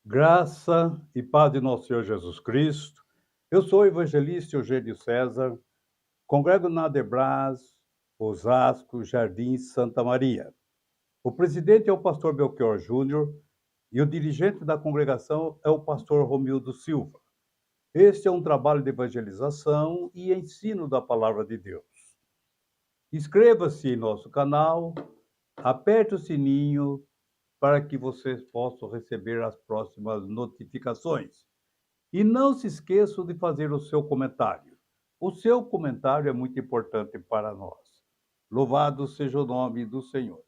Graça e paz de nosso Senhor Jesus Cristo. Eu sou o evangelista Eugênio César, congrego na Adebras, Osasco, Jardim Santa Maria. O presidente é o pastor Belchior Júnior e o dirigente da congregação é o pastor Romildo Silva. Este é um trabalho de evangelização e ensino da palavra de Deus. Inscreva-se em nosso canal, aperte o sininho para que vocês possam receber as próximas notificações. E não se esqueçam de fazer o seu comentário. O seu comentário é muito importante para nós. Louvado seja o nome do Senhor.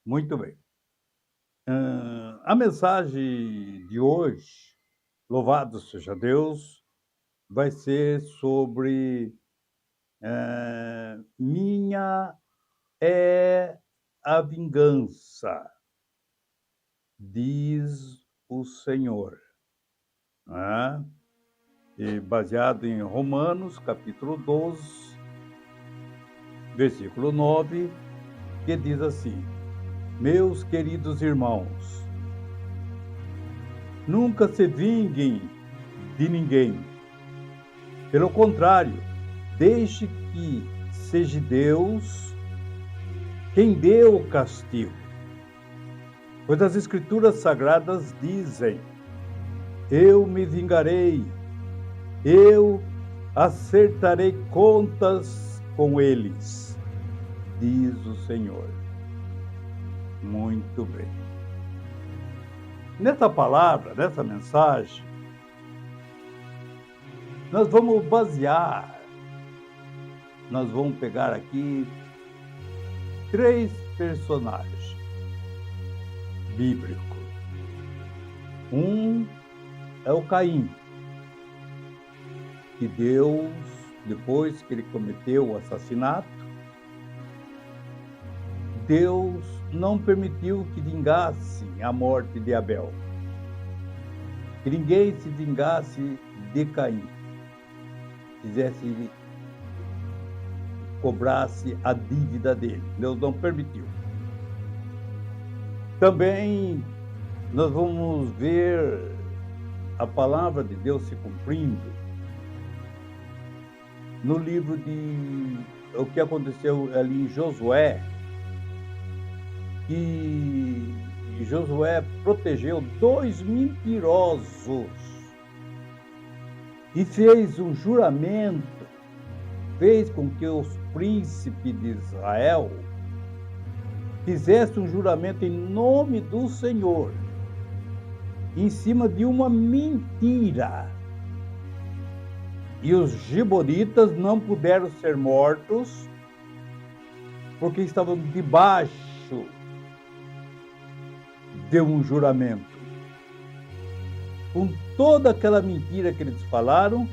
Muito bem. A mensagem de hoje, louvado seja Deus, vai ser sobre minha é a vingança, diz o Senhor. Né? E baseado em Romanos, capítulo 12, versículo 9, que diz assim: Meus queridos irmãos, nunca se vinguem de ninguém. Pelo contrário, deixe que seja Deus quem dê o castigo. Pois as Escrituras Sagradas dizem: Eu me vingarei, eu acertarei contas com eles, diz o Senhor. Muito bem. Nessa palavra, nessa mensagem, nós vamos pegar aqui 3 personagens bíblicos. Um é o Caim, que Deus, depois que ele cometeu o assassinato, Deus não permitiu que vingasse a morte de Abel. Que ninguém se vingasse de Caim, cobrasse a dívida dele. Deus não permitiu. Também nós vamos ver a palavra de Deus se cumprindo no livro de o que aconteceu ali em Josué, que Josué protegeu 2 mentirosos e fez um juramento, fez com que os príncipes de Israel fizessem um juramento em nome do Senhor, em cima de uma mentira. E os gibeonitas não puderam ser mortos porque estavam debaixo de um juramento. Com toda aquela mentira que eles falaram,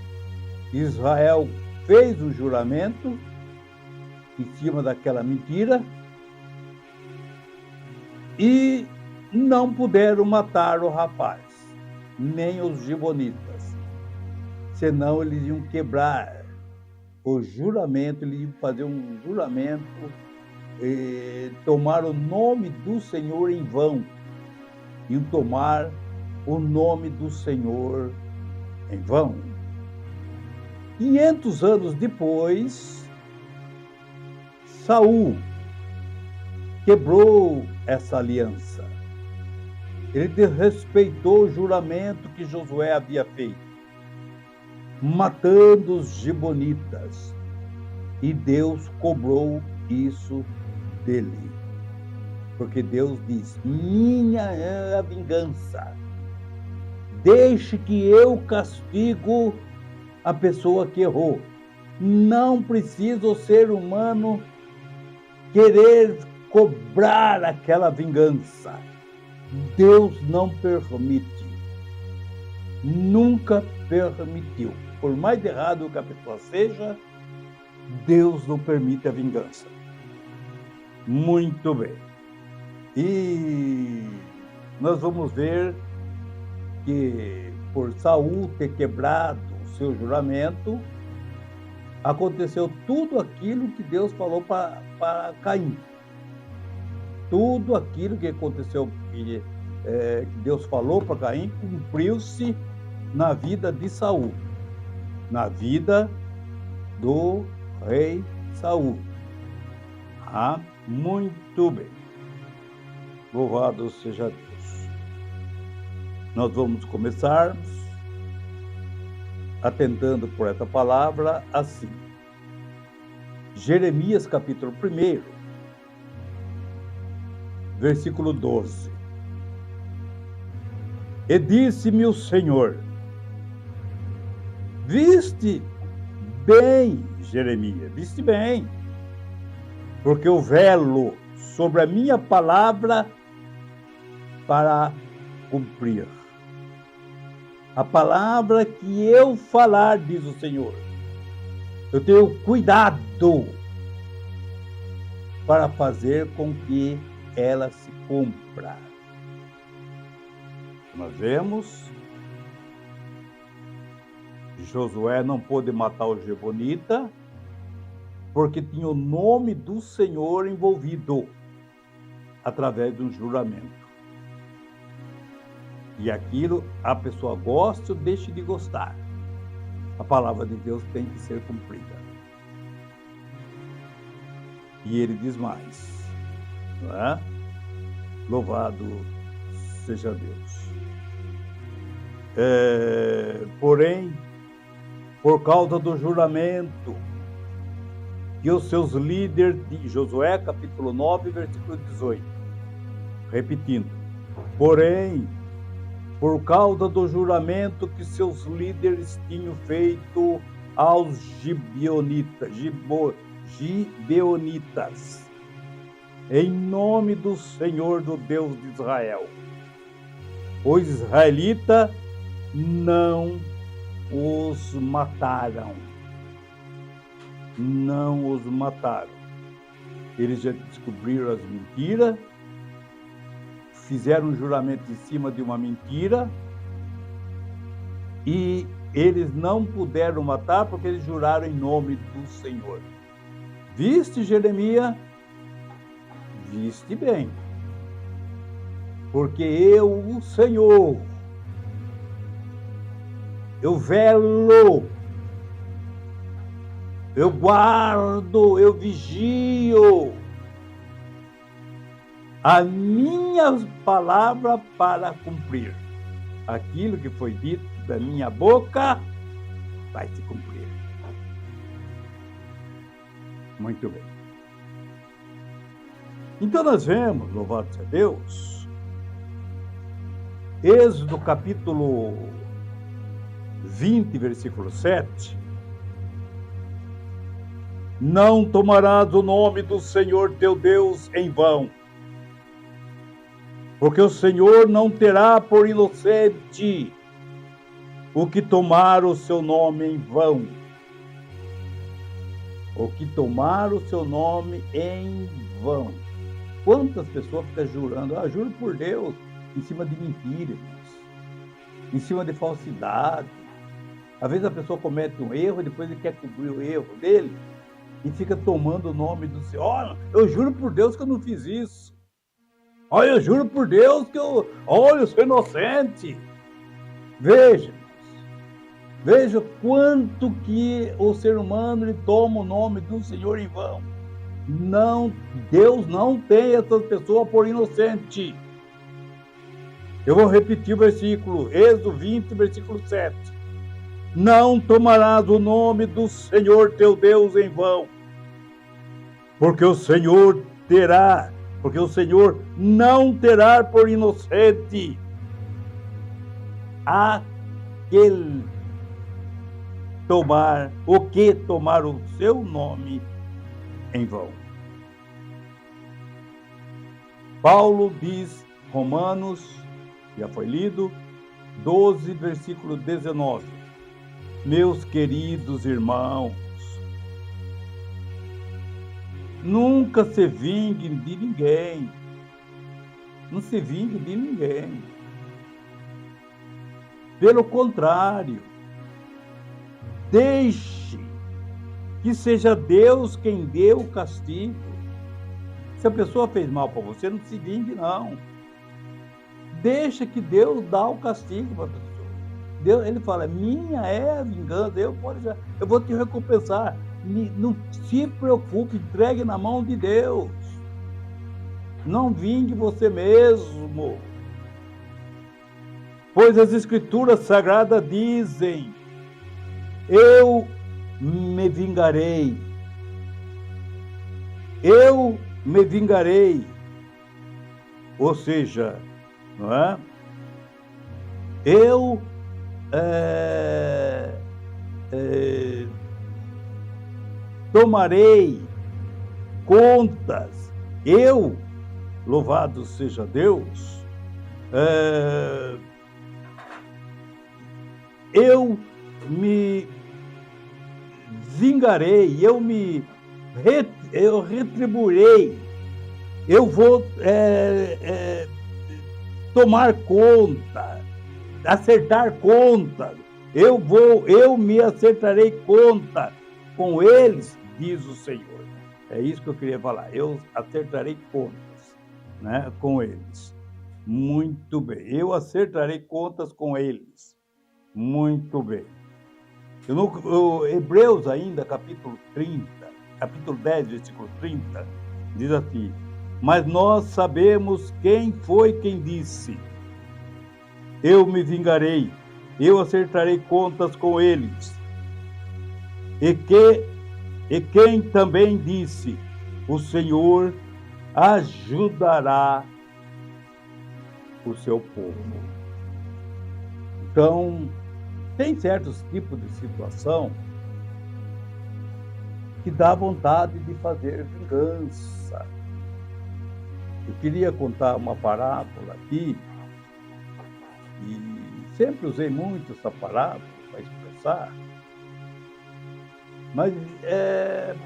Israel fez um juramento em cima daquela mentira e não puderam matar o rapaz, nem os gibeonitas. Senão eles iam quebrar o juramento, eles iam fazer um juramento, tomar o nome do Senhor em vão. Iam tomar o nome do Senhor em vão. 500 anos depois, Saul quebrou essa aliança. Ele desrespeitou o juramento que Josué havia feito, matando os gibeonitas. E Deus cobrou isso dele. Porque Deus diz: minha é a vingança. Deixe que eu castigo a pessoa que errou. Não precisa o ser humano querer cobrar aquela vingança. Deus não permite. Nunca permitiu. Por mais errado que a pessoa seja, Deus não permite a vingança. Muito bem. E nós vamos ver que por Saul ter quebrado o seu juramento, aconteceu tudo aquilo que Deus falou para Caim. Tudo aquilo que aconteceu, que Deus falou para Caim cumpriu-se na vida de Saul, na vida do rei Saul. Ah, muito bem. Louvado seja Deus. Nós vamos começar atentando por essa palavra assim. Jeremias capítulo 1, versículo 12. E disse-me o Senhor: viste bem, Jeremias, viste bem, porque eu velo sobre a minha palavra para cumprir. A palavra que eu falar, diz o Senhor, eu tenho cuidado para fazer com que ela se cumpra. Nós vemos, Josué não pôde matar o Gibeonita, porque tinha o nome do Senhor envolvido, através de um juramento. E aquilo, a pessoa goste ou deixe de gostar, a palavra de Deus tem que ser cumprida. E ele diz mais, não é? Louvado seja Deus. Porém, por causa do juramento que os seus líderes, de Josué capítulo 9, versículo 18, repetindo, porém, por causa do juramento que seus líderes tinham feito aos gibeonitas, em nome do Senhor, do Deus de Israel, os israelitas não os mataram. Não os mataram. Eles já descobriram as mentiras, fizeram um juramento em cima de uma mentira e eles não puderam matar porque eles juraram em nome do Senhor. Viste, Jeremias? Viste bem. Porque eu, o Senhor, eu velo, eu guardo, eu vigio a minha palavra para cumprir. Aquilo que foi dito da minha boca vai se cumprir. Muito bem. Então nós vemos, louvado seja Deus, Êxodo capítulo 20, versículo 7. Não tomarás o nome do Senhor teu Deus em vão, porque o Senhor não terá por inocente o que tomar o seu nome em vão. O que tomar o seu nome em vão. Quantas pessoas ficam jurando, juro por Deus, em cima de mentiras, em cima de falsidade. Às vezes a pessoa comete um erro e depois ele quer cobrir o erro dele e fica tomando o nome do Senhor. Olha, eu juro por Deus que eu não fiz isso. Olha, eu juro por Deus que eu sou inocente. Veja quanto que o ser humano ele toma o nome do Senhor em vão. Não, Deus não tem essas pessoas por inocente. Eu vou repetir o versículo, Êxodo 20, versículo 7. Não tomarás o nome do Senhor teu Deus em vão, porque o Senhor não terá por inocente aquele tomar o seu nome em vão. Paulo diz, Romanos, já foi lido, 12, versículo 19. Meus queridos irmãos, nunca se vinguem de ninguém. Não se vingue de ninguém. Pelo contrário, deixe que seja Deus quem dê o castigo. Se a pessoa fez mal para você, não se vingue, não. Deixa que Deus dá o castigo para a pessoa. Deus, ele fala, minha é a vingança, eu vou te recompensar. Não se preocupe, entregue na mão de Deus. Não vingue você mesmo. Pois as Escrituras Sagradas dizem, eu me vingarei. Eu me vingarei. Ou seja, não é? Eu tomarei contas. Eu, louvado seja Deus, eu me vingarei, eu retribuirei, eu vou tomar conta, acertar conta, eu me acertarei conta com eles, diz o Senhor. É isso que eu queria falar, eu acertarei contas, né, com eles. Muito bem, eu acertarei contas com eles. Muito bem. Hebreus ainda, capítulo 10, versículo 30, diz assim, mas nós sabemos quem foi quem disse, eu me vingarei, eu acertarei contas com eles. E quem também disse, o Senhor ajudará o seu povo. Então, tem certos tipos de situação que dá vontade de fazer vingança. Eu queria contar uma parábola aqui, e sempre usei muito essa parábola para expressar, mas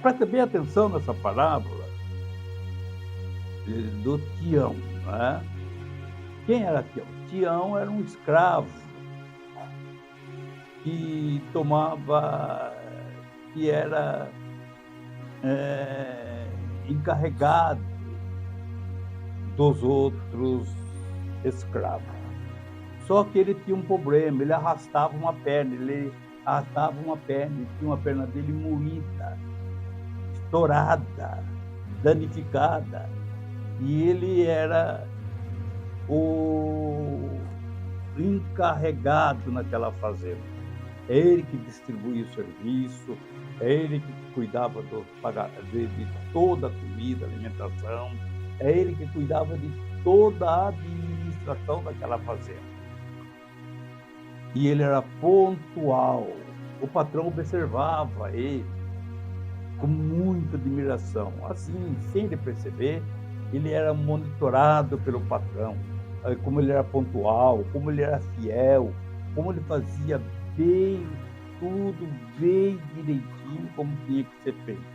preste bem atenção nessa parábola do Tião, né? Quem era Tião? Tião era um escravo que era encarregado dos outros escravos. Só que ele tinha um problema, ele arrastava uma perna, e tinha uma perna dele moída, estourada, danificada. E ele era o encarregado naquela fazenda. É ele que distribuía o serviço, é ele que cuidava de toda a comida, alimentação, é ele que cuidava de toda a administração daquela fazenda. E ele era pontual. O patrão observava ele com muita admiração. Assim, sem ele perceber, ele era monitorado pelo patrão. Como ele era pontual, como ele era fiel, como ele fazia bem, tudo bem direitinho, como tinha que ser feito.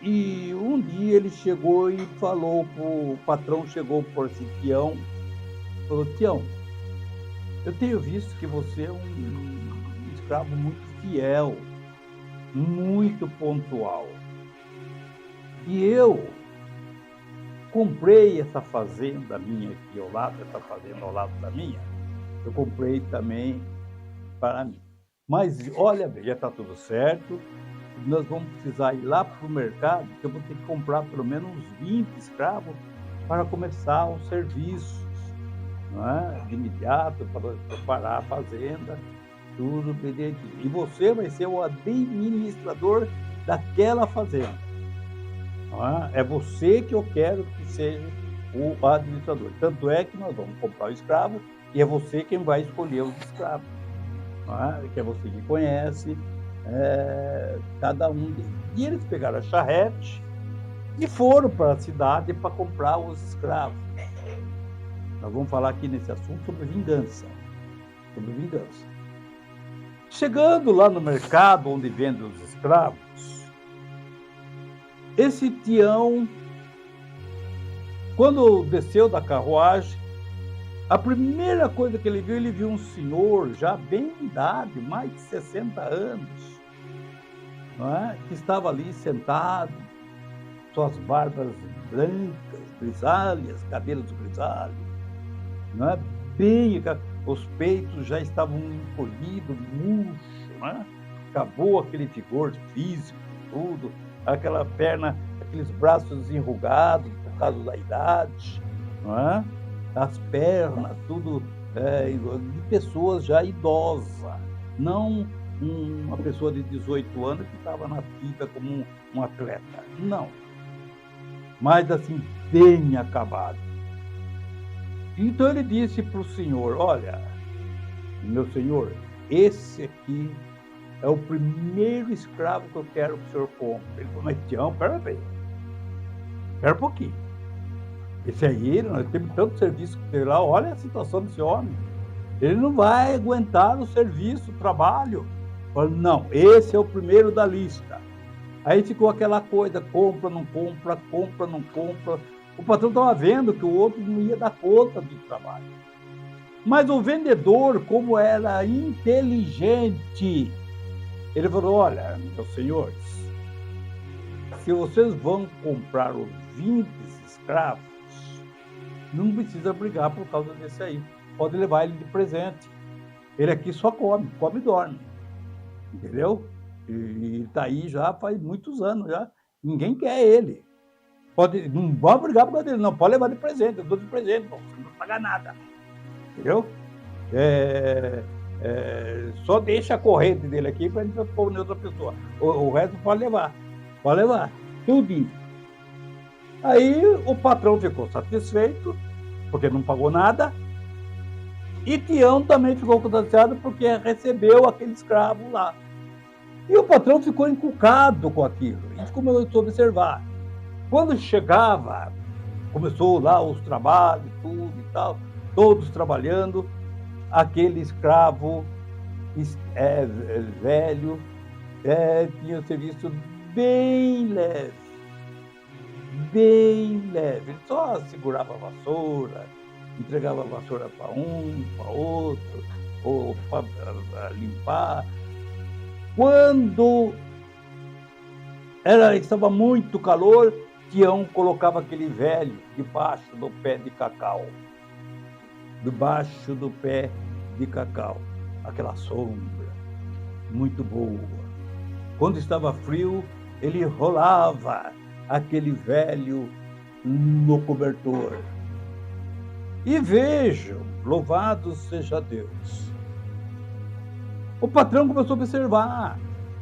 E um dia ele chegou e falou o patrão chegou por Tião, falou, Tião, eu tenho visto que você é um escravo muito fiel, muito pontual. E eu comprei essa fazenda minha aqui ao lado, essa fazenda ao lado da minha, eu comprei também para mim. Mas, olha bem, já está tudo certo, nós vamos precisar ir lá para o mercado, que eu vou ter que comprar pelo menos uns 20 escravos para começar os serviços, não é? De imediato, para preparar a fazenda, tudo direitinho. E você vai ser o administrador daquela fazenda. Não é? É você que eu quero que seja o administrador. Tanto é que nós vamos comprar o escravo e é você quem vai escolher os escravos. Não é? Que é você que conhece cada um deles. E eles pegaram a charrete e foram para a cidade para comprar os escravos. Nós vamos falar aqui nesse assunto sobre vingança. Sobre vingança. Chegando lá no mercado onde vendem os escravos, esse Tião, quando desceu da carruagem, a primeira coisa que ele viu um senhor já bem em idade, mais de 60 anos, não é? Que estava ali sentado, suas barbas brancas, grisalhas, cabelos grisalhos, não é? Bem, os peitos já estavam encolhidos, murcho, né? Acabou aquele vigor físico, tudo, aquela perna, aqueles braços enrugados por causa da idade, não é? As pernas, tudo de pessoas já idosas, não uma pessoa de 18 anos que estava na ativa como um atleta, não, mas assim, bem acabado. Então ele disse para o senhor: olha, meu senhor, esse aqui é o primeiro escravo que eu quero que o senhor compre. Ele falou: mas Tião, espera um pouquinho. Esse aí, nós temos tanto serviço que tem lá, olha a situação desse homem. Ele não vai aguentar o serviço, o trabalho. Eu falei: não, esse é o primeiro da lista. Aí ficou aquela coisa, compra, não compra, compra, não compra. O patrão estava vendo que o outro não ia dar conta do trabalho. Mas o vendedor, como era inteligente, ele falou: olha, meus senhores, se vocês vão comprar os 20 escravos, não precisa brigar por causa desse aí. Pode levar ele de presente. Ele aqui só come e dorme. Entendeu? E está aí já faz muitos anos já. Ninguém quer ele. Não pode brigar por causa dele, não. Pode levar de presente. Eu dou de presente, não vai pagar nada. Entendeu? Só deixa a corrente dele aqui para a gente pôr em outra pessoa. O resto pode levar. Pode levar. Tudinho. Aí o patrão ficou satisfeito, porque não pagou nada. E Tião também ficou contagiado porque recebeu aquele escravo lá. E o patrão ficou encucado com aquilo. A gente começou a observar. Quando chegava, começou lá os trabalhos, tudo e tal, todos trabalhando, aquele escravo velho tinha um serviço bem leve. Ele só segurava a vassoura, entregava a vassoura para um, para outro, ou para limpar. Quando estava muito calor, Tião colocava aquele velho debaixo do pé de cacau. Debaixo do pé de cacau. Aquela sombra muito boa. Quando estava frio, ele rolava aquele velho no cobertor. E vejam, louvado seja Deus. O patrão começou a observar.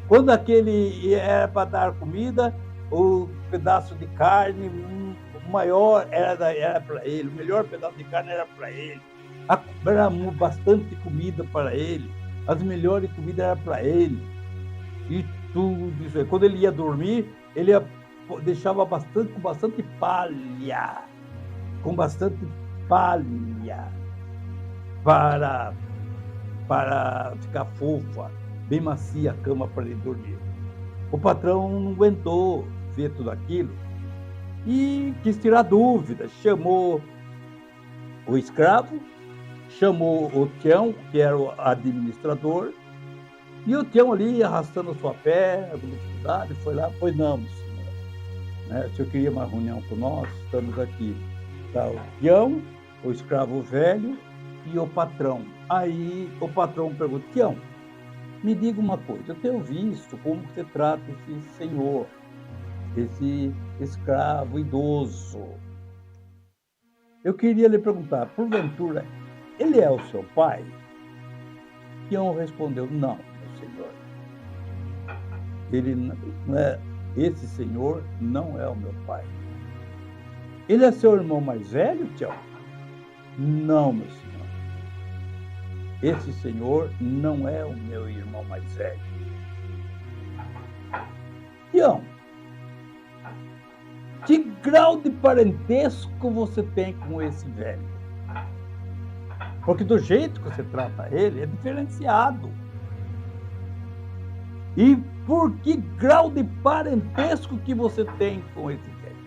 Quando aquele era para dar comida, o pedaço de carne maior era para ele, o melhor pedaço de carne era para ele. Era bastante comida para ele, as melhores comidas eram para ele. E tudo isso aí. Quando ele ia dormir, ele deixava com bastante palha, para ficar fofa, bem macia a cama para ele dormir. O patrão não aguentou ver tudo aquilo e quis tirar dúvidas. Chamou o escravo, chamou o Tião, que era o administrador, e o Tião ali arrastando sua perna, com dificuldade, foi lá: pois não, senhor. O senhor queria uma reunião com nós? Estamos aqui. Está o Tião, o escravo velho e o patrão. Aí o patrão perguntou: Tião, me diga uma coisa, eu tenho visto como você trata esse senhor, esse escravo idoso. Eu queria lhe perguntar, porventura, ele é o seu pai? Tião respondeu: não, meu senhor. Ele não é, esse senhor não é o meu pai. Ele é seu irmão mais velho, Tião? Não, meu senhor. Esse senhor não é o meu irmão mais velho. Tião, que grau de parentesco você tem com esse velho? Porque do jeito que você trata ele, é diferenciado. E por que grau de parentesco que você tem com esse velho?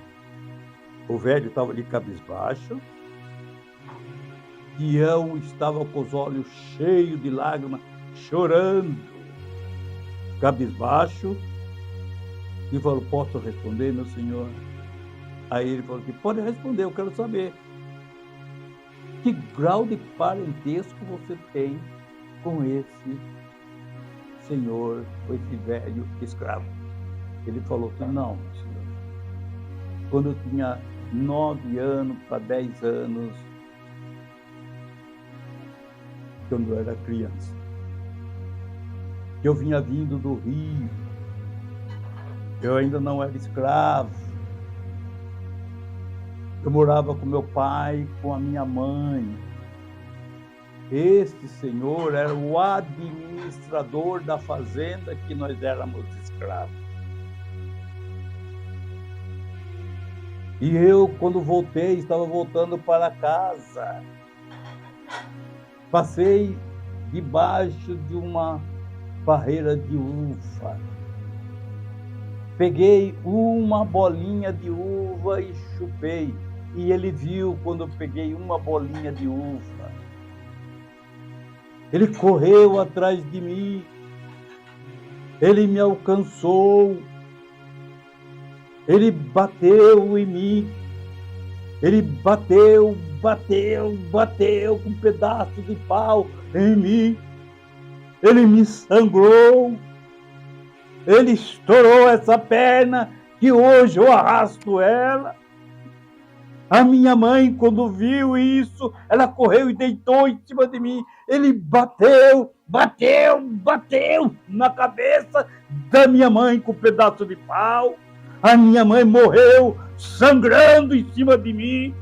O velho estava ali cabisbaixo. Tião estava com os olhos cheios de lágrimas, chorando, cabisbaixo, e falou: posso responder, meu senhor? Aí ele falou assim, pode responder, eu quero saber. Que grau de parentesco você tem com esse senhor, com esse velho escravo? Ele falou assim, não, senhor. Quando eu tinha 9 anos para 10 anos, quando eu era criança, eu vinha vindo do Rio, eu ainda não era escravo, eu morava com meu pai, com a minha mãe. Este senhor era o administrador da fazenda que nós éramos escravos. E eu, quando voltei, estava voltando para casa. Passei debaixo de uma barreira de uva. Peguei uma bolinha de uva e chupei. E ele viu quando eu peguei uma bolinha de uva. Ele correu atrás de mim. Ele me alcançou. Ele bateu em mim. Ele bateu com um pedaço de pau em mim. Ele me sangrou. Ele estourou essa perna que hoje eu arrasto ela. A minha mãe, quando viu isso, ela correu e deitou em cima de mim. Ele bateu na cabeça da minha mãe com um pedaço de pau. A minha mãe morreu sangrando em cima de mim.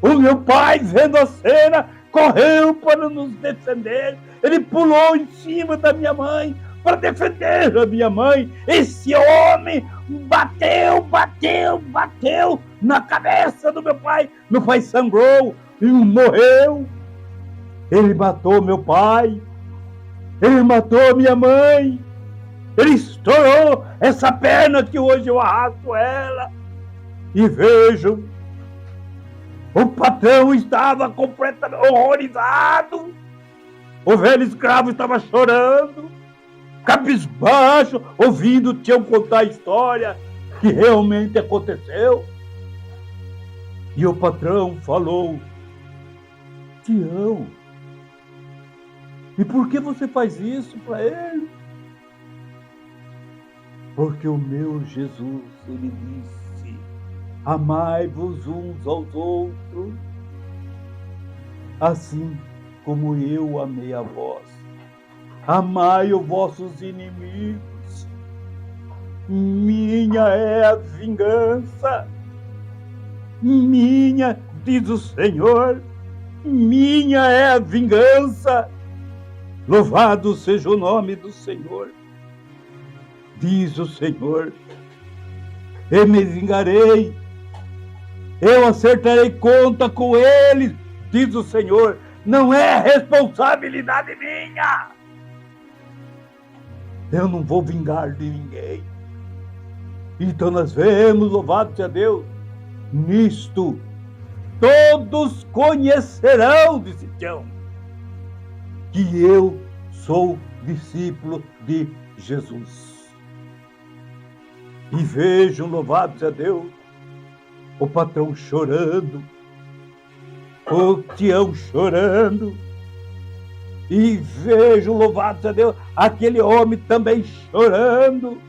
O meu pai, vendo a cena, correu para nos defender. Ele pulou em cima da minha mãe para defender a minha mãe. Esse homem bateu na cabeça do meu pai. Meu pai sangrou e morreu. Ele matou meu pai. Ele matou minha mãe. Ele estourou essa perna que hoje eu arrasto ela. E vejam, o patrão estava completamente horrorizado. O velho escravo estava chorando, cabisbaixo, ouvindo o Tião contar a história que realmente aconteceu. E o patrão falou, Tião, e por que você faz isso para ele? Porque o meu Jesus, ele disse, amai-vos uns aos outros, assim como eu amei a vós. Amai os vossos inimigos. Minha é a vingança. Minha, diz o Senhor, minha é a vingança. Louvado seja o nome do Senhor. Diz o Senhor, eu me vingarei, eu acertarei conta com eles, diz o Senhor, não é responsabilidade minha. Eu não vou vingar de ninguém. Então nós vemos, louvado seja Deus, nisto todos conhecerão, disse Tião, que eu sou discípulo de Jesus. E vejam, louvado seja Deus, o patrão chorando, o Tião chorando, e vejam, louvado seja Deus, aquele homem também chorando.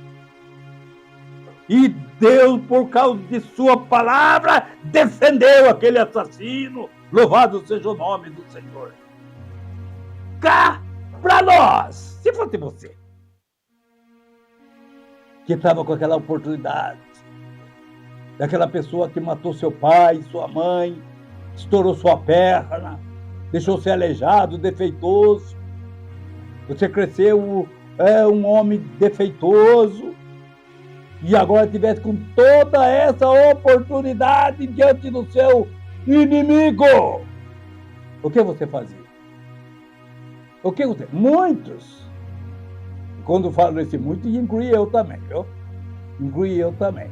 E Deus, por causa de sua palavra, defendeu aquele assassino. Louvado seja o nome do Senhor. Cá para nós, se fosse você, que estava com aquela oportunidade, daquela pessoa que matou seu pai, sua mãe, estourou sua perna, deixou ser aleijado, defeituoso. Você cresceu um homem defeituoso e agora tivesse com toda essa oportunidade diante do seu inimigo. O que você fazia? O que você... Muitos. Quando falo esse muito, inclui eu também, viu? Inclui eu também.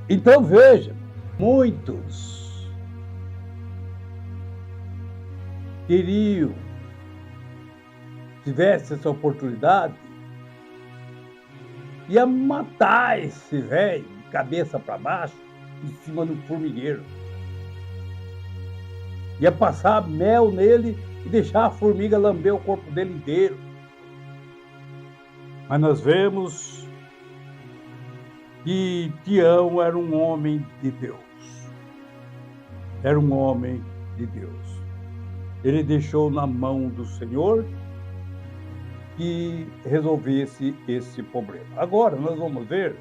Então veja, muitos queriam, tivesse essa oportunidade, ia matar esse velho, cabeça para baixo, em cima do formigueiro. Ia passar mel nele e deixar a formiga lamber o corpo dele inteiro. Mas nós vemos que Tião era um homem de Deus. Era um homem de Deus. Ele deixou na mão do Senhor que resolvesse esse problema. Agora nós vamos ver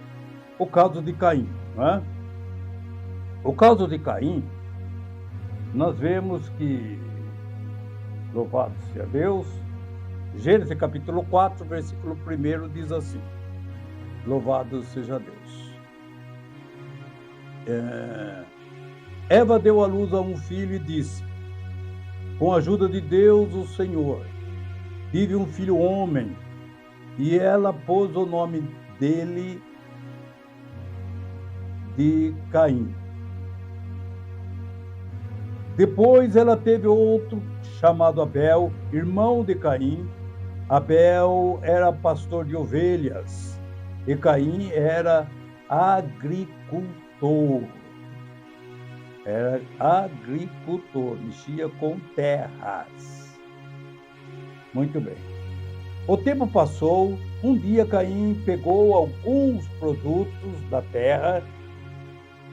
o caso de Caim, não é? O caso de Caim, nós vemos que, louvado seja Deus, Gênesis capítulo 4, versículo 1 diz assim: louvado seja Deus. Eva deu à luz a um filho e disse: com a ajuda de Deus, o Senhor, tive um filho homem, e ela pôs o nome dele de Caim. Depois ela teve outro chamado Abel, irmão de Caim. Abel era pastor de ovelhas e Caim era agricultor. Era agricultor, mexia com terras. Muito bem. O tempo passou, um dia Caim pegou alguns produtos da terra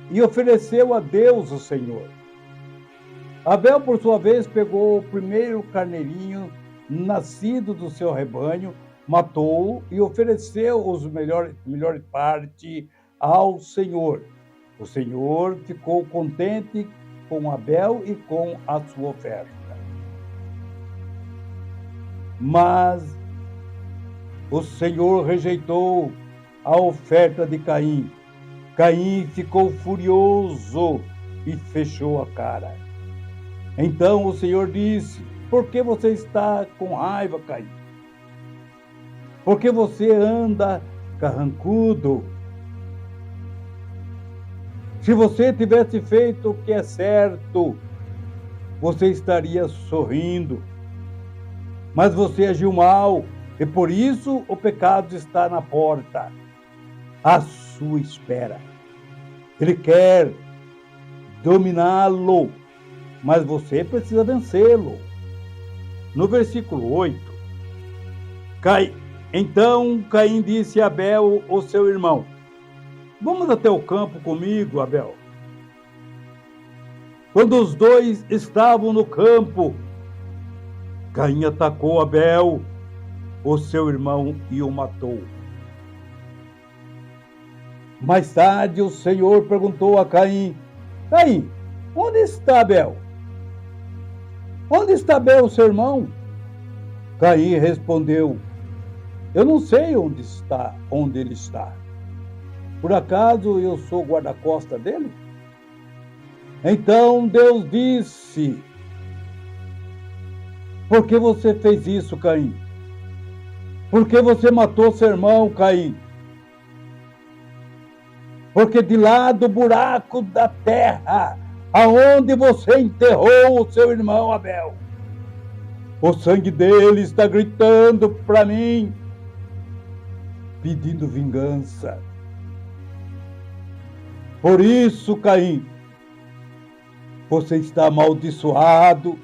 e ofereceu a Deus o Senhor. Abel, por sua vez, pegou o primeiro carneirinho nascido do seu rebanho, matou-o e ofereceu os melhor parte ao Senhor. O Senhor ficou contente com Abel e com a sua oferta. Mas o Senhor rejeitou a oferta de Caim. Caim ficou furioso e fechou a cara. Então o Senhor disse: por que você está com raiva, Caim? Por que você anda carrancudo? Se você tivesse feito o que é certo, você estaria sorrindo. Mas você agiu mal, e por isso o pecado está na porta, à sua espera. Ele quer dominá-lo, mas você precisa vencê-lo. No versículo 8, então Caim disse a Abel, o seu irmão: vamos até o campo comigo, Abel. Quando os dois estavam no campo, Caim atacou Abel, o seu irmão, e o matou. Mais tarde o Senhor perguntou a Caim: Caim, onde está Abel? Onde está Abel, seu irmão? Caim respondeu: eu não sei onde ele está. Por acaso eu sou guarda-costa dele? Então Deus disse: por que você fez isso, Caim? Por que você matou seu irmão, Caim? Porque de lá do buraco da terra, aonde você enterrou o seu irmão Abel, o sangue dele está gritando para mim, pedindo vingança. Por isso, Caim, você está amaldiçoado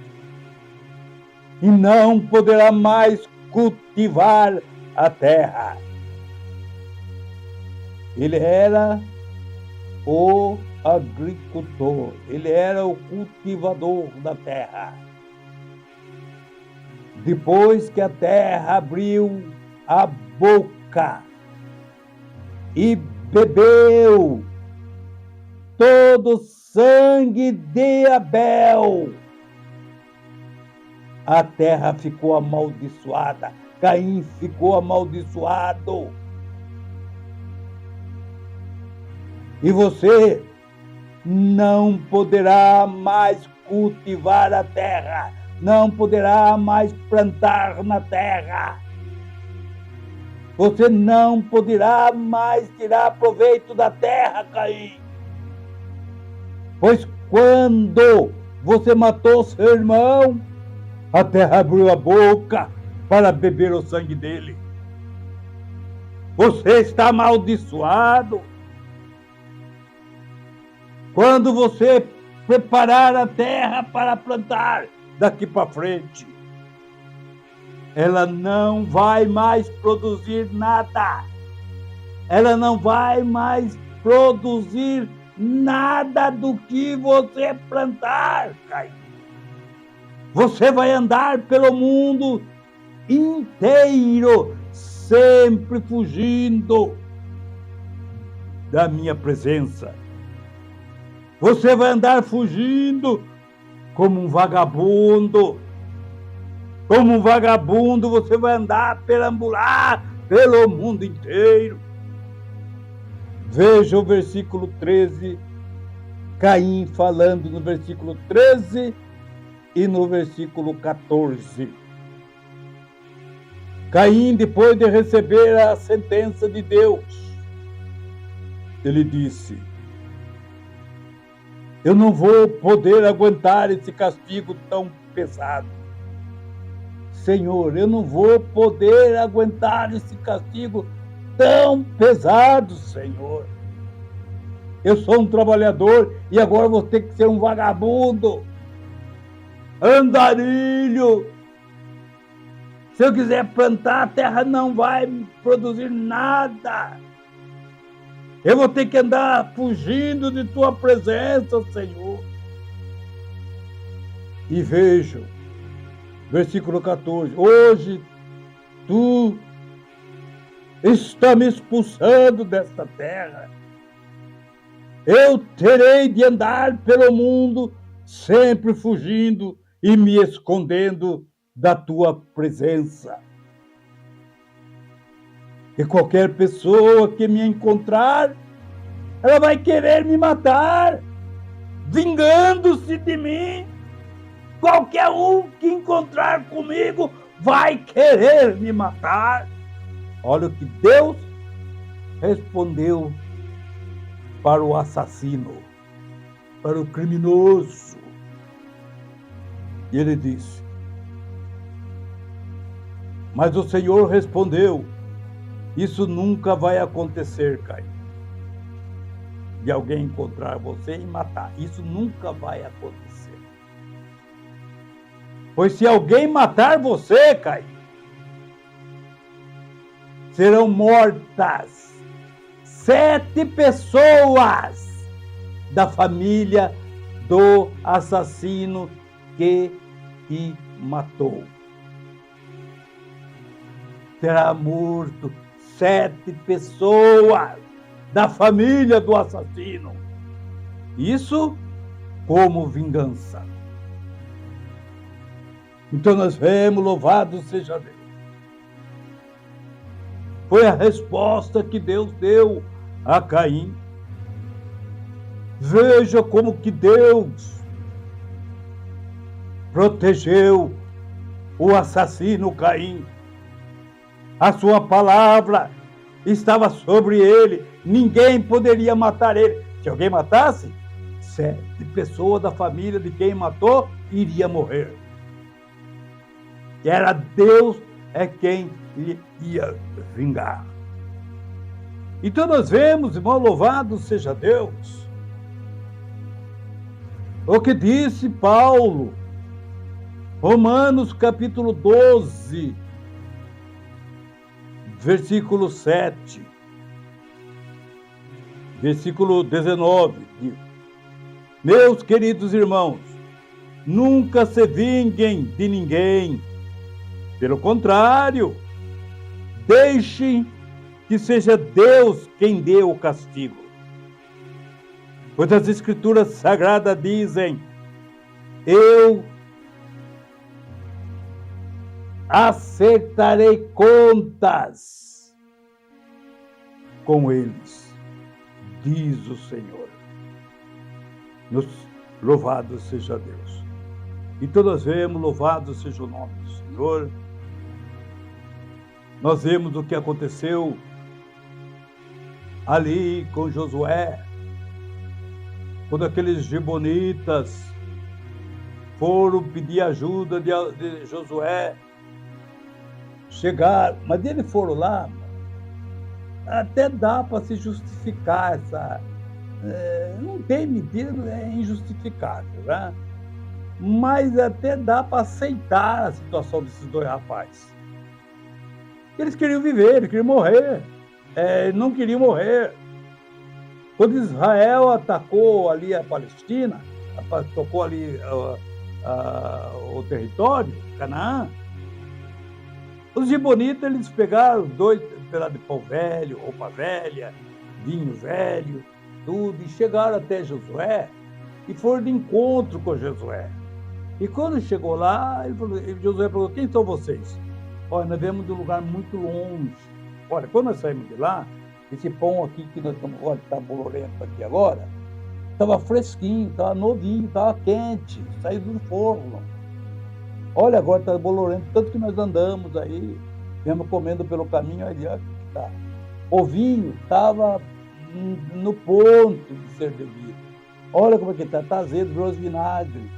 e não poderá mais cultivar a terra. Ele era o agricultor, ele era o cultivador da terra. Depois que a terra abriu a boca e bebeu todo o sangue de Abel, a terra ficou amaldiçoada, Caim ficou amaldiçoado. E você não poderá mais cultivar a terra, não poderá mais plantar na terra. Você não poderá mais tirar proveito da terra, Caim. Pois quando você matou seu irmão, a terra abriu a boca para beber o sangue dele. Você está amaldiçoado. Quando você preparar a terra para plantar daqui para frente, ela não vai mais produzir nada. Ela não vai mais produzir nada do que você plantar, Caim. Você vai andar pelo mundo inteiro, sempre fugindo da minha presença. Você vai andar fugindo como um vagabundo. Como um vagabundo, você vai andar, perambular pelo mundo inteiro. Veja o versículo 13, Caim falando no versículo 13 e no versículo 14. Caim, depois de receber a sentença de Deus, ele disse: eu não vou poder aguentar esse castigo tão pesado. Senhor, eu não vou poder aguentar esse castigo tão pesado, Senhor. Eu sou um trabalhador e agora vou ter que ser um vagabundo, andarilho. Se eu quiser plantar, a terra não vai produzir nada. Eu vou ter que andar fugindo de tua presença, Senhor. E vejo, versículo 14, hoje tu está me expulsando desta terra. Eu terei de andar pelo mundo sempre fugindo e me escondendo da tua presença. E qualquer pessoa que me encontrar, ela vai querer me matar, vingando-se de mim. Qualquer um que encontrar comigo vai querer me matar. Olha o que Deus respondeu para o assassino, para o criminoso. E ele disse: mas o Senhor respondeu: isso nunca vai acontecer, Caim. De alguém encontrar você e matar. Isso nunca vai acontecer. Pois se alguém matar você, Caim, serão mortas 7 pessoas da família do assassino que te matou. Será morto 7 pessoas da família do assassino. Isso como vingança. Então nós vemos, louvado seja Deus. Foi a resposta que Deus deu a Caim. Veja como que Deus protegeu o assassino Caim. A sua palavra estava sobre ele. Ninguém poderia matar ele. Se alguém matasse, 7 pessoas da família de quem matou iria morrer. E era Deus quem ia vingar. Então nós vemos, irmão, louvado seja Deus, o que disse Paulo, Romanos capítulo 12, versículo 7, versículo 19, meus queridos irmãos, nunca se vinguem de ninguém, pelo contrário, deixem que seja Deus quem dê o castigo. Pois as Escrituras Sagradas dizem: eu acertarei contas com eles, diz o Senhor. Louvado seja Deus. Então nós vemos, louvado seja o nome do Senhor. Nós vemos o que aconteceu ali com Josué, quando aqueles gibeonitas foram pedir ajuda de Josué, chegaram, mas eles foram lá, até dá para se justificar não tem medida, é injustificável, né? Mas até dá para aceitar a situação desses dois rapazes. Eles queriam viver, eles queriam morrer, não queriam morrer. Quando Israel atacou ali a Palestina, tocou ali o território, Canaã, os gibeonitas, eles pegaram 2 pedaços de pão velho, roupa velha, vinho velho, tudo, e chegaram até Josué e foram de encontro com Josué. E quando chegou lá, Josué falou: quem são vocês? Olha, nós viemos de um lugar muito longe. Olha, quando nós saímos de lá, esse pão aqui que nós estamos, olha, está bolorento aqui agora, estava fresquinho, estava novinho, estava quente, saído do forno. Olha, agora está bolorento, tanto que nós andamos aí, mesmo comendo pelo caminho, aí olha que está. O vinho estava no ponto de ser bebido. Olha como é que está azedo, virou vinagre.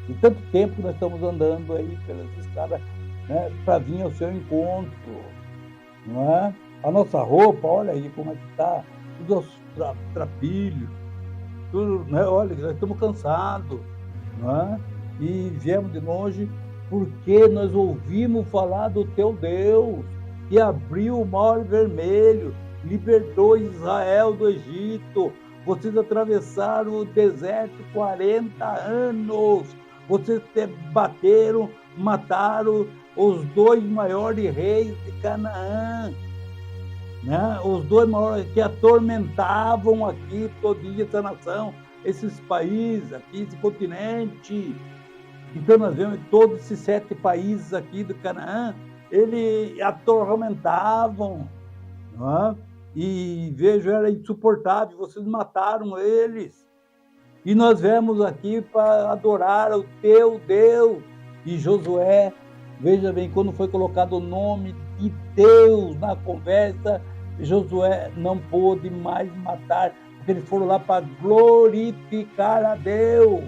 E tanto tempo que nós estamos andando aí pelas estradas, né, para vir ao seu encontro, não é? A nossa roupa, olha aí como é que está, tudo aos trapilhos, tudo, né? Olha, nós estamos cansados, não é? E viemos de longe porque nós ouvimos falar do teu Deus, que abriu o mar vermelho, libertou Israel do Egito. Vocês atravessaram o deserto 40 anos. Vocês bateram, mataram os 2 maiores reis de Canaã, né? Os 2 maiores que atormentavam aqui todinha essa nação, esses países aqui, esse continente. Então nós vemos todos esses 7 países aqui do Canaã, eles atormentavam, não é? E vejo, era insuportável, vocês mataram eles. E nós viemos aqui para adorar o teu Deus. E Josué, veja bem, quando foi colocado o nome de Deus na conversa, Josué não pôde mais matar, porque eles foram lá para glorificar a Deus.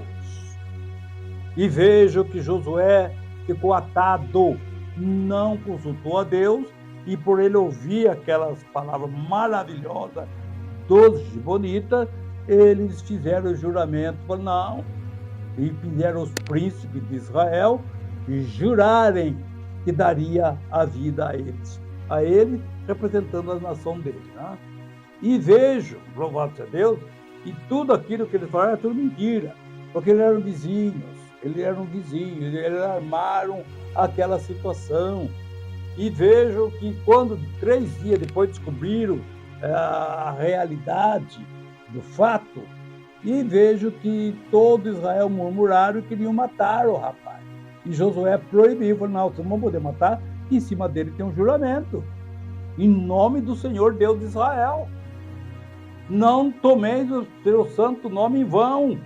E vejo que Josué ficou atado, não consultou a Deus, e por ele ouvir aquelas palavras maravilhosas dos gibeonitas, eles fizeram o juramento, falaram não, e fizeram os príncipes de Israel jurarem que daria a vida a ele representando a nação dele, né? E vejo, louvado seja Deus, e tudo aquilo que eles falaram era tudo mentira, porque eles eram vizinhos, eles armaram aquela situação. E vejo que quando 3 dias depois descobriram a realidade do fato, e vejo que todo Israel murmuraram e queriam matar o rapaz. E Josué proibiu, falou, não, vocês não vão poder matar, e em cima dele tem um juramento, em nome do Senhor Deus de Israel. Não tomeis o seu santo nome em vão.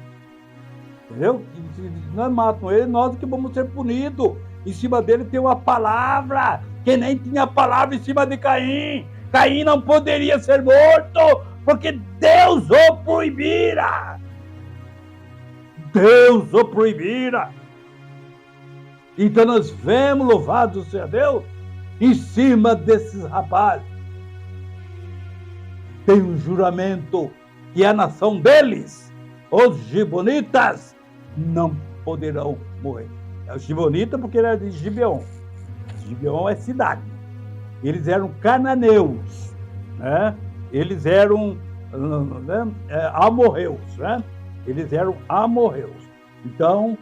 Entendeu? E se nós matamos ele, nós que vamos ser punidos. Em cima dele tem uma palavra, que nem tinha palavra em cima de Caim. Caim não poderia ser morto, porque Deus o proibira. Deus o proibira. Então nós vemos, louvado seja Deus, em cima desses rapazes. Tem um juramento que a nação deles, os gibeonitas, não poderão morrer. É os gibeonitas porque ele era de Gibeon. Gibeon é cidade. Eles eram cananeus, né? Eles eram amorreus, né? Eles eram amorreus. Então,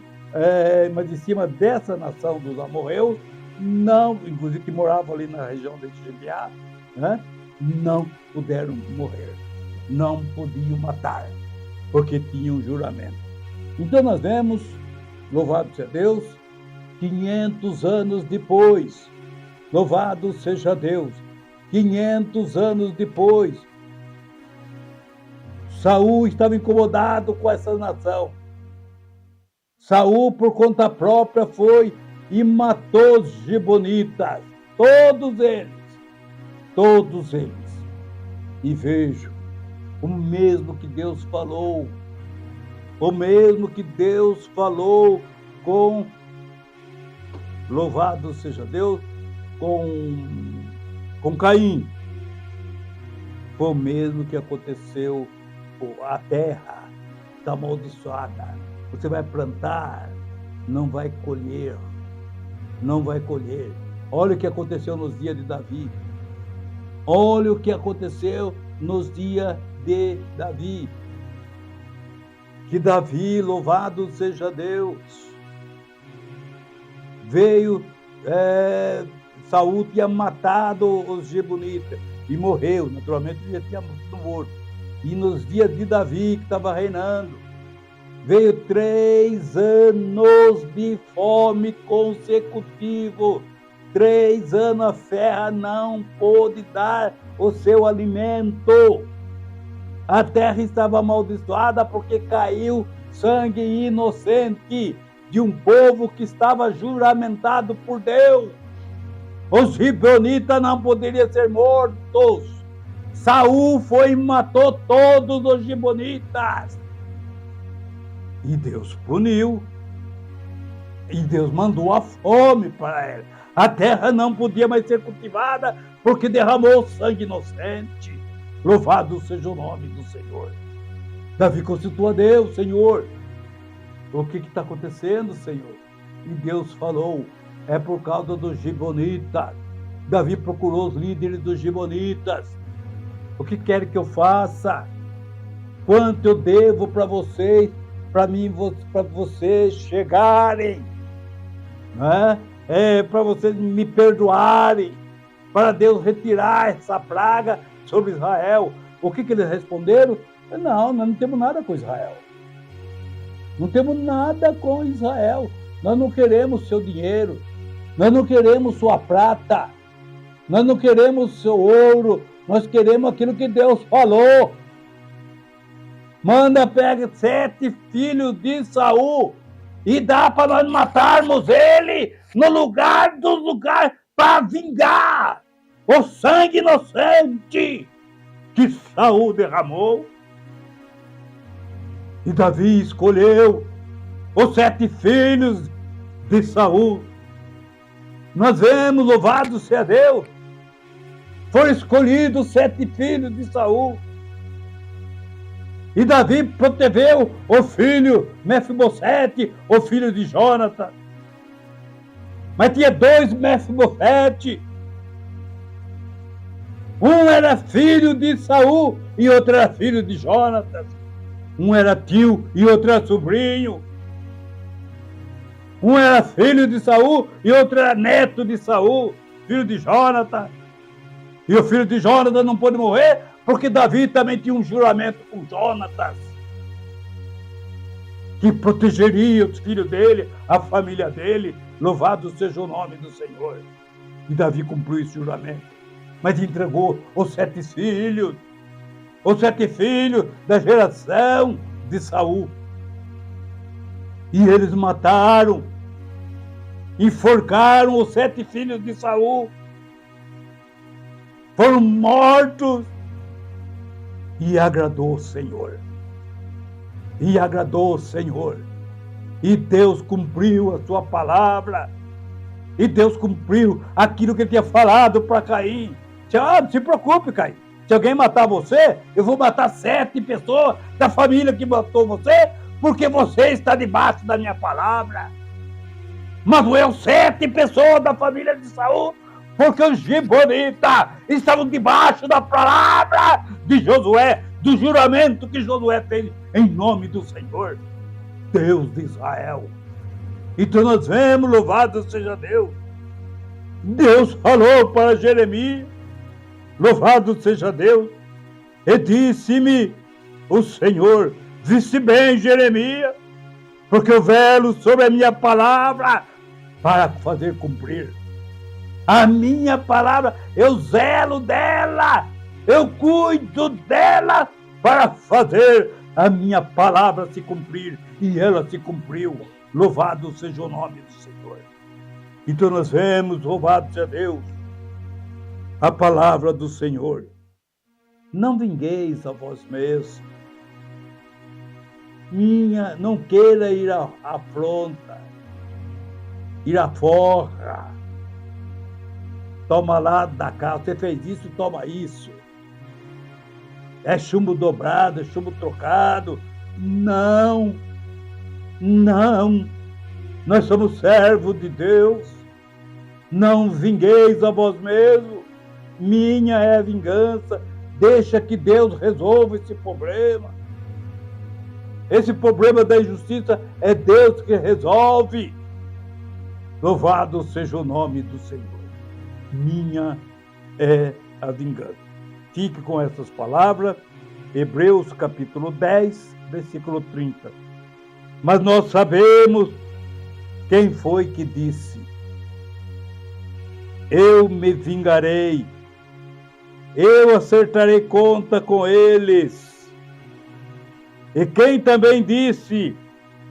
mas em cima dessa nação dos amorreus, não, inclusive que moravam ali na região de Gibeá, né? Não puderam morrer, não podiam matar, porque tinham um juramento. Então nós vemos, louvado seja Deus, 500 anos depois, louvado seja Deus, 500 anos depois, Saul estava incomodado com essa nação. Saul, por conta própria, foi e matou os gibeonitas, todos eles. E vejo o mesmo que Deus falou, com, louvado seja Deus, com Caim. Foi o mesmo que aconteceu campo, a terra está amaldiçoada. Você vai plantar, não vai colher. Não vai colher. Olha o que aconteceu nos dias de Davi. Olha o que aconteceu nos dias de Davi. Que Davi, louvado seja Deus, veio, Saul tinha matado os gibeonitas e morreu, naturalmente ele já tinha morto. E nos dias de Davi, que estava reinando, veio 3 anos de fome consecutivo. 3 anos a terra não pôde dar o seu alimento. A terra estava amaldiçoada porque caiu sangue inocente de um povo que estava juramentado por Deus. Os gibeonitas não poderiam ser mortos. Saul foi e matou todos os gibeonitas. E Deus puniu. E Deus mandou a fome para ela. A terra não podia mais ser cultivada porque derramou sangue inocente. Louvado seja o nome do Senhor. Davi consultou a Deus: Senhor, o que está acontecendo, Senhor? E Deus falou: é por causa dos gibeonitas. Davi procurou os líderes dos gibeonitas. O que quer que eu faça? Quanto eu devo para vocês, para vocês chegarem, né? Para vocês me perdoarem, para Deus retirar essa praga sobre Israel. O que eles responderam? Não, nós não temos nada com Israel. Não temos nada com Israel. Nós não queremos seu dinheiro. Nós não queremos sua prata. Nós não queremos seu ouro. Nós queremos aquilo que Deus falou. Manda, pega 7 filhos de Saul e dá para nós matarmos ele no lugar dos lugares para vingar o sangue inocente que Saul derramou. E Davi escolheu os 7 filhos de Saul. Nós vemos, louvado seja Deus, foram escolhidos 7 filhos de Saul. E Davi protegeu o filho Mefibosete, o filho de Jonatas. Mas tinha 2 Mefibosete. Um era filho de Saul e outro era filho de Jonatas. Um era tio e outro era sobrinho. Um era filho de Saul e outro era neto de Saul, filho de Jonatas. E o filho de Jonatas não pôde morrer porque Davi também tinha um juramento com Jonatas, que protegeria os filhos dele, a família dele. Louvado seja o nome do Senhor. E Davi cumpriu esse juramento, mas entregou os 7 filhos, da geração de Saul. E eles mataram, enforcaram os 7 filhos de Saul. Foram mortos. E agradou o Senhor. E Deus cumpriu a sua palavra. E Deus cumpriu aquilo que ele tinha falado para Caim. Não se preocupe, Caim. Se alguém matar você, eu vou matar 7 pessoas da família que matou você, porque você está debaixo da minha palavra. Mas eu 7 pessoas da família de Saul, porque os gibeonitas estavam debaixo da palavra de Josué, do juramento que Josué fez em nome do Senhor, Deus de Israel. Então nós vemos, louvado seja Deus. Deus falou para Jeremias, louvado seja Deus, e disse-me o Senhor: disse bem, Jeremias, porque eu velo sobre a minha palavra para fazer cumprir. A minha palavra, eu zelo dela, eu cuido dela para fazer a minha palavra se cumprir. E ela se cumpriu. Louvado seja o nome do Senhor. Então nós vemos, louvado seja Deus, a palavra do Senhor. Não vingueis a vós mesmos. Não queira ir à afronta, ir à forra. Toma lá da casa, você fez isso, toma isso. é chumbo dobrado, é chumbo trocado. Não, não, nós somos servos de Deus. Não vingueis a vós mesmos, minha é a vingança. Deixa que Deus resolva esse problema. Esse problema da injustiça é Deus que resolve. Louvado seja o nome do Senhor. Minha é a vingança. Fique com essas palavras, Hebreus capítulo 10, versículo 30. Mas nós sabemos quem foi que disse: eu me vingarei, eu acertarei conta com eles. E quem também disse: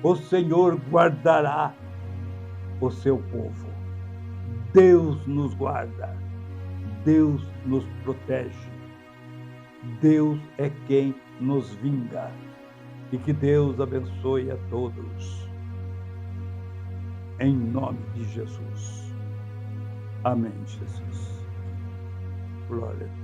o Senhor guardará o seu povo. Deus nos guarda, Deus nos protege, Deus é quem nos vinga. E que Deus abençoe a todos. Em nome de Jesus. Amém, Jesus. Glória a Deus.